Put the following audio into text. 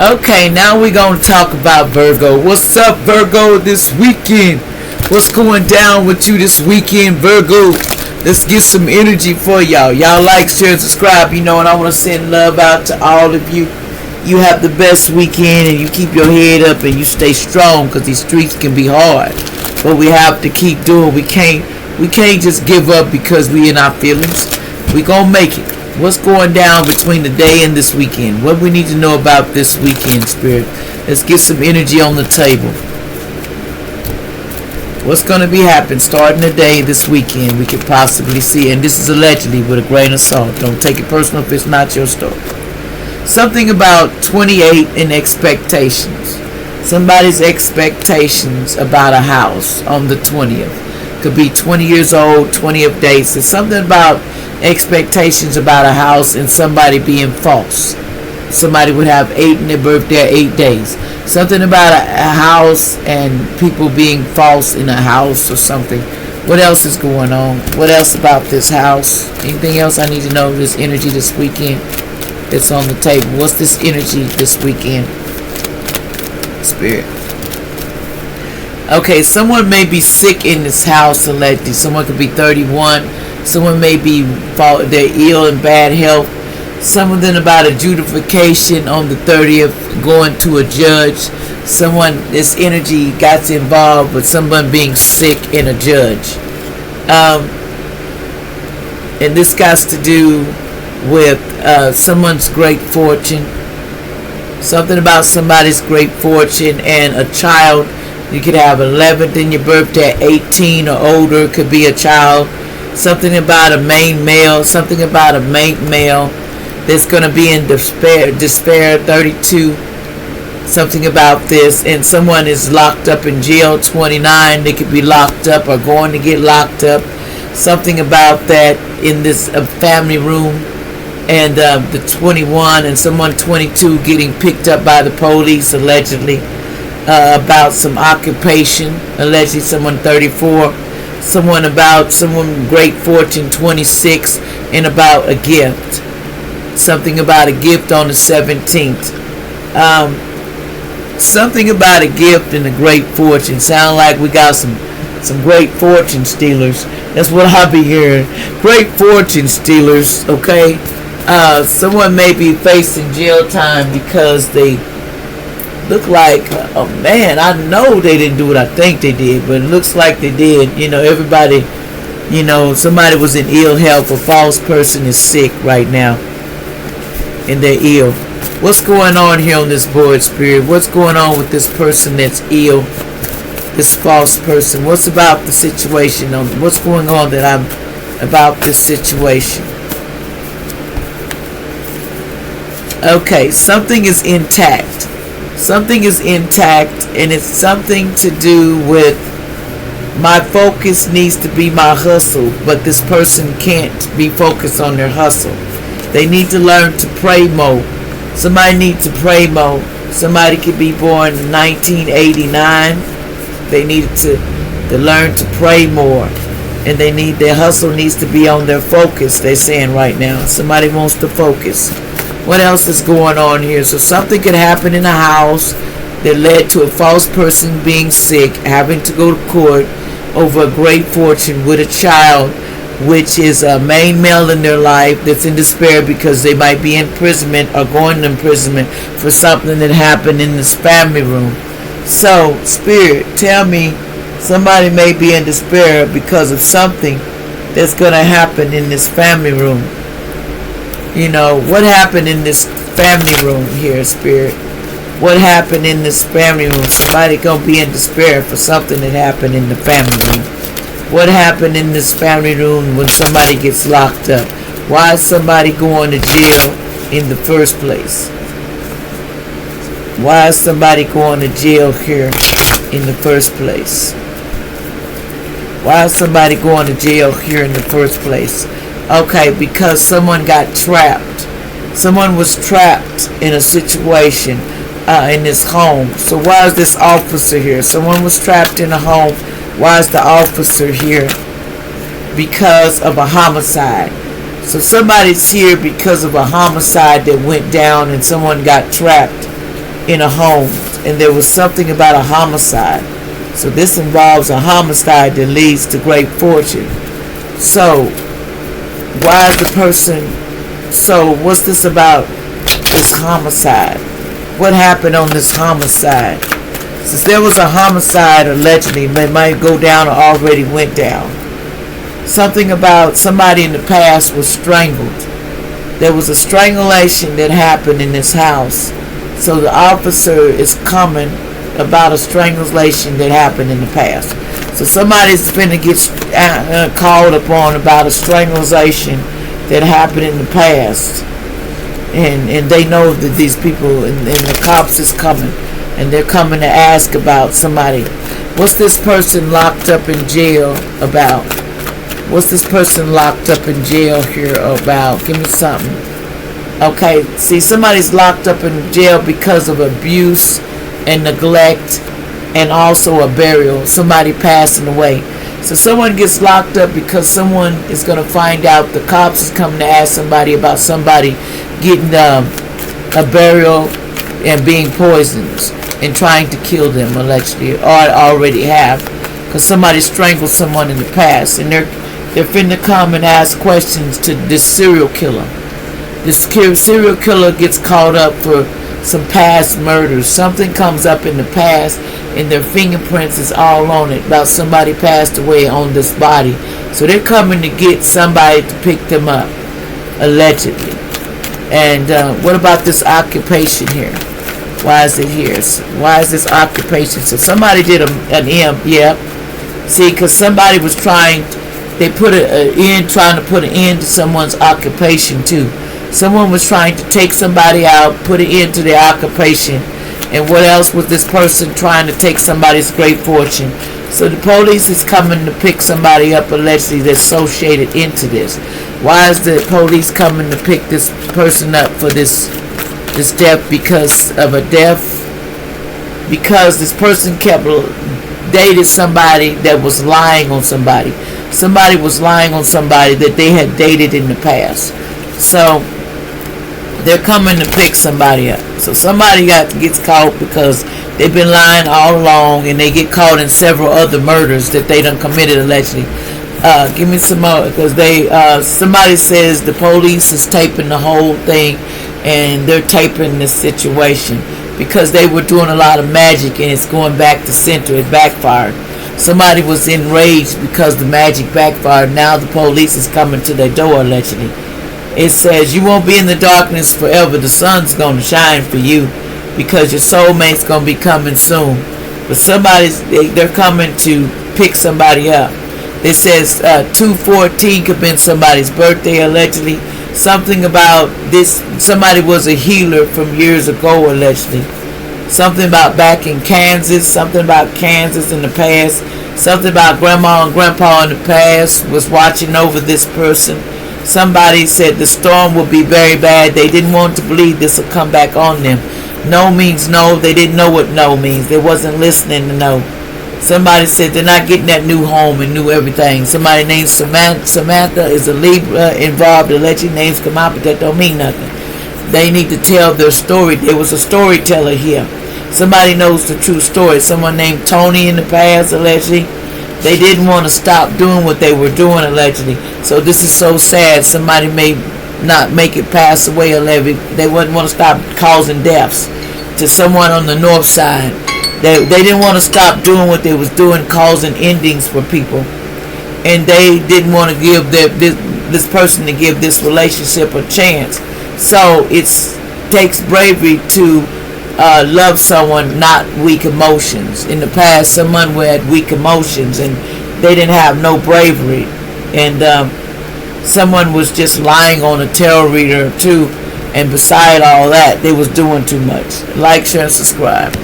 Okay, now we're going to talk about Virgo. What's up, Virgo, this weekend? What's going down with you this weekend, Virgo? Let's get some energy for y'all. Y'all like, share, subscribe, and I want to send love out to all of you. You have the best weekend, and you keep your head up, and you stay strong, because these streets can be hard. But we have to keep doing. We can't just give up because we in our feelings. We gonna make it. What's going down between the day and this weekend? What we need to know about this weekend, Spirit? Let's get some energy on the table. What's going to be happening starting the day this weekend we could possibly see. And this is allegedly with a grain of salt. Don't take it personal if it's not your story. Something about 28 and expectations. Somebody's expectations about a house on the 20th. Could be 20 years old, 20th day. So something about expectations about a house and somebody being false. Somebody would have 8 in their birthday, 8 days. Something about a house and people being false in a house or something. What else is going on? What else about this house? Anything else I need to know? This energy this weekend that's on the table. What's this energy this weekend? Spirit. Okay, someone may be sick in this house allegedly. Someone could be 31. Someone may be they're ill and bad health. Something about adjudication on the 30th, going to a judge. Someone, this energy got involved with someone being sick and a judge. And this got to do with someone's great fortune. Something about somebody's great fortune and a child. You could have 11th in your birthday, 18 or older, could be a child. Something about a main male, something about a main male that's going to be in despair, 32. Something about this, and someone is locked up in jail, 29. They could be locked up or going to get locked up. Something about that in this family room, and the 21 and someone 22 getting picked up by the police allegedly. About some occupation, allegedly someone 34, someone great fortune 26, and about a gift, something about a gift on the 17th, something about a gift and a great fortune. Sound like we got some great fortune stealers. That's what I be hearing, great fortune stealers. Okay, someone may be facing jail time because they look like, oh man, I know they didn't do what I think they did, but it looks like they did. Everybody, somebody was in ill health. A false person is sick right now, and they're ill. What's going on here on this board, Spirit? What's going on with this person that's ill, this false person? What's about the situation? What's going on about this situation? Okay, something is intact. Something is intact, and it's something to do with my focus needs to be my hustle, but this person can't be focused on their hustle. They need to learn to pray more. Somebody needs to pray more. Somebody could be born in 1989. They need to learn to pray more, and their hustle needs to be on their focus. They're saying right now, somebody wants to focus. What else is going on here? So something could happen in a house that led to a false person being sick, having to go to court over a great fortune with a child, which is a main male in their life that's in despair because they might be in imprisonment or going to imprisonment for something that happened in this family room. So, Spirit, tell me, somebody may be in despair because of something that's going to happen in this family room. What happened in this family room here, Spirit? What happened in this family room? Somebody gonna be in despair for something that happened in the family room. What happened in this family room when somebody gets locked up? Why is somebody going to jail in the first place? Why is somebody going to jail here in the first place? Why is somebody going to jail here in the first place? Okay, because someone got trapped. Someone was trapped in a situation in this home. So why is this officer here? Someone was trapped in a home. Why is the officer here? Because of a homicide. So somebody's here because of a homicide that went down and someone got trapped in a home, and there was something about a homicide. So this involves a homicide that leads to great fortune. So why is the person, so what's this about, this homicide? What happened on this homicide? Since there was a homicide, allegedly, it might go down or already went down. Something about somebody in the past was strangled. There was a strangulation that happened in this house. So the officer is coming about a strangulation that happened in the past. So somebody's finna get called upon about a strangulation that happened in the past. And they know that these people, and the cops is coming. And they're coming to ask about somebody. What's this person locked up in jail about? What's this person locked up in jail here about? Give me something. Okay, see, somebody's locked up in jail because of abuse and neglect and also a burial. Somebody passing away. So someone gets locked up because someone is going to find out. The cops is coming to ask somebody about somebody getting a burial and being poisoned and trying to kill them, allegedly, or already have, because somebody strangled someone in the past, and they're finna come and ask questions to this serial killer. This serial killer gets caught up for some past murders. Something comes up in the past, and their fingerprints is all on it, about somebody passed away on this body. So they're coming to get somebody to pick them up, allegedly. And what about this occupation here? Why is it here? Why is this occupation? So somebody did an M, yeah. See, because somebody was trying, they put trying to put an end to someone's occupation too. Someone was trying to take somebody out, put an end to their occupation. And what else was this person trying to take somebody's great fortune? So the police is coming to pick somebody up, allegedly, that's associated into this. Why is the police coming to pick this person up for this death? Because of a death? Because this person dated somebody that was lying on somebody. Somebody was lying on somebody that they had dated in the past. So they're coming to pick somebody up. So somebody gets caught because they've been lying all along, and they get caught in several other murders that they done committed, allegedly. Give me some more, because somebody says the police is taping the whole thing, and they're taping the situation because they were doing a lot of magic, and it's going back to center. It backfired. Somebody was enraged because the magic backfired. Now the police is coming to their door, allegedly. It says you won't be in the darkness forever. The sun's going to shine for you because your soulmate's going to be coming soon. But they're coming to pick somebody up. It says 2/14 could have been somebody's birthday, allegedly. Something about this, somebody was a healer from years ago, allegedly. Something about back in Kansas, something about Kansas in the past. Something about grandma and grandpa in the past was watching over this person. Somebody said the storm would be very bad. They didn't want to believe this would come back on them. No means no. They didn't know what no means. They wasn't listening to no. Somebody said they're not getting that new home and new everything. Somebody named Samantha is a Libra involved. Alleged names come out, but that don't mean nothing. They need to tell their story. There was a storyteller here. Somebody knows the true story. Someone named Tony in the past, allegedly. They didn't want to stop doing what they were doing, allegedly. So this is so sad. Somebody may not make it pass away, allegedly. They wouldn't want to stop causing deaths to someone on the north side. They didn't want to stop doing what they was doing, causing endings for people. And they didn't want to give this person to give this relationship a chance. So it takes bravery to love someone, not weak emotions. In the past, someone had weak emotions and they didn't have no bravery. And someone was just lying on a tarot reader too. And beside all that, they was doing too much. Like, share, and subscribe.